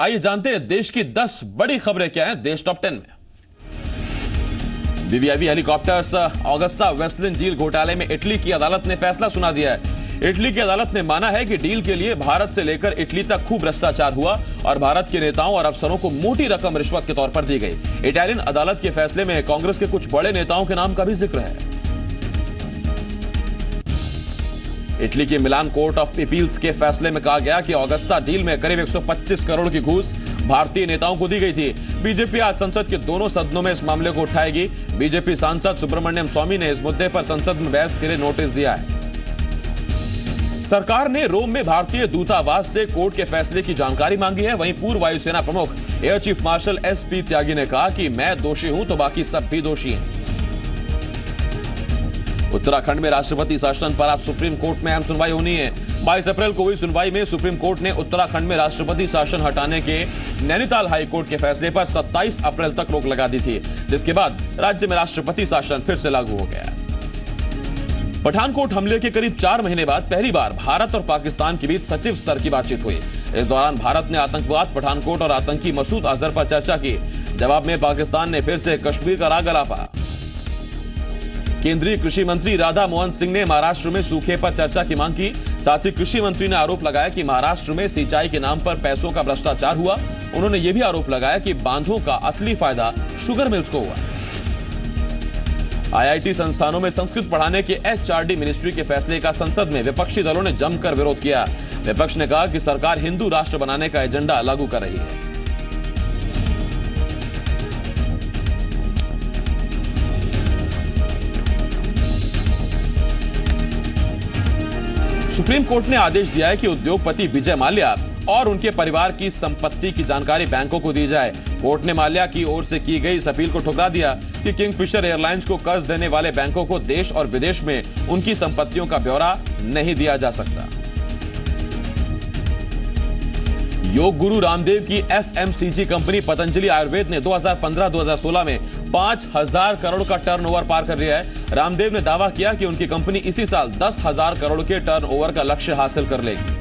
आइए जानते हैं देश की 10 बड़ी खबरें क्या हैं देश टॉप 10 में। VVIP helicopters Agusta Westland deal घोटाले में इटली की अदालत ने फैसला सुना दिया है। इटली की अदालत ने माना है कि डील के लिए भारत से लेकर इटली तक खूब भ्रष्टाचार हुआ और भारत के नेताओं और अफसरों को मोटी रकम रिश्वत के तौर पर दी गई। इटालियन अदालत के फैसले में कांग्रेस के कुछ बड़े नेताओं के नाम का भी जिक्र है। इटली की मिलान कोर्ट ऑफ अपील्स के फैसले में कहा गया कि ऑगस्टा डील में करीब 125 करोड़ की घूस भारतीय नेताओं को दी गई थी। बीजेपी आज संसद के दोनों सदनों में इस मामले को उठाएगी। बीजेपी सांसद सुब्रमण्यम स्वामी ने इस मुद्दे पर संसद में बहस के लिए नोटिस दिया है। सरकार ने रोम में भारतीय दूतावास से कोर्ट के फैसले की जानकारी मांगी है। वहीं पूर्व वायुसेना प्रमुख एयर चीफ मार्शल एसपी त्यागी ने कहा कि मैं दोषी हूं तो बाकी सब भी दोषी हैं। उत्तराखंड में राष्ट्रपति शासन पर आज सुप्रीम कोर्ट में अहम सुनवाई होनी है। 22 अप्रैल को हुई सुनवाई में सुप्रीम कोर्ट ने उत्तराखंड में राष्ट्रपति शासन हटाने के नैनीताल हाई कोर्ट के फैसले पर 27 अप्रैल तक रोक लगा दी थी, जिसके बाद राज्य में राष्ट्रपति शासन फिर से लागू हो गया। पठानकोट हमले के करीब 4 महीने बाद पहली बार भारत और पाकिस्तान के बीच सचिव स्तर की बातचीत हुई। इस दौरान भारत ने आतंकवाद, पठानकोट और आतंकी मसूद अजहर पर चर्चा की। जवाब में पाकिस्तान ने फिर से कश्मीर का राग अलापा। केंद्रीय कृषि मंत्री राधा मोहन सिंह ने महाराष्ट्र में सूखे पर चर्चा की मांग की। साथ ही कृषि मंत्री ने आरोप लगाया कि महाराष्ट्र में सिंचाई के नाम पर पैसों का भ्रष्टाचार हुआ। उन्होंने यह भी आरोप लगाया कि बांधों का असली फायदा शुगर मिल्स को हुआ। आईआईटी संस्थानों में संस्कृत पढ़ाने के एचआरडी मिनिस्ट्री के फैसले का संसद में विपक्षी दलों ने जमकर विरोध किया। विपक्ष ने कहा कि सरकार हिंदू राष्ट्र बनाने का एजेंडा लागू कर रही है। सुप्रीम कोर्ट ने आदेश दिया है कि उद्योगपति विजय माल्या और उनके परिवार की संपत्ति की जानकारी बैंकों को दी जाए। कोर्ट ने माल्या की ओर से की गई इस अपील को ठुकरा दिया कि किंगफिशर एयरलाइंस को कर्ज देने वाले बैंकों को देश और विदेश में उनकी संपत्तियों का ब्यौरा नहीं दिया जा सकता। योग गुरु रामदेव की एफएमसीजी कंपनी पतंजलि आयुर्वेद ने 2015-2016 में 5,000 करोड़ का टर्नओवर पार कर लिया है। रामदेव ने दावा किया कि उनकी कंपनी इसी साल 10,000 करोड़ के टर्नओवर का लक्ष्य हासिल कर लेगी।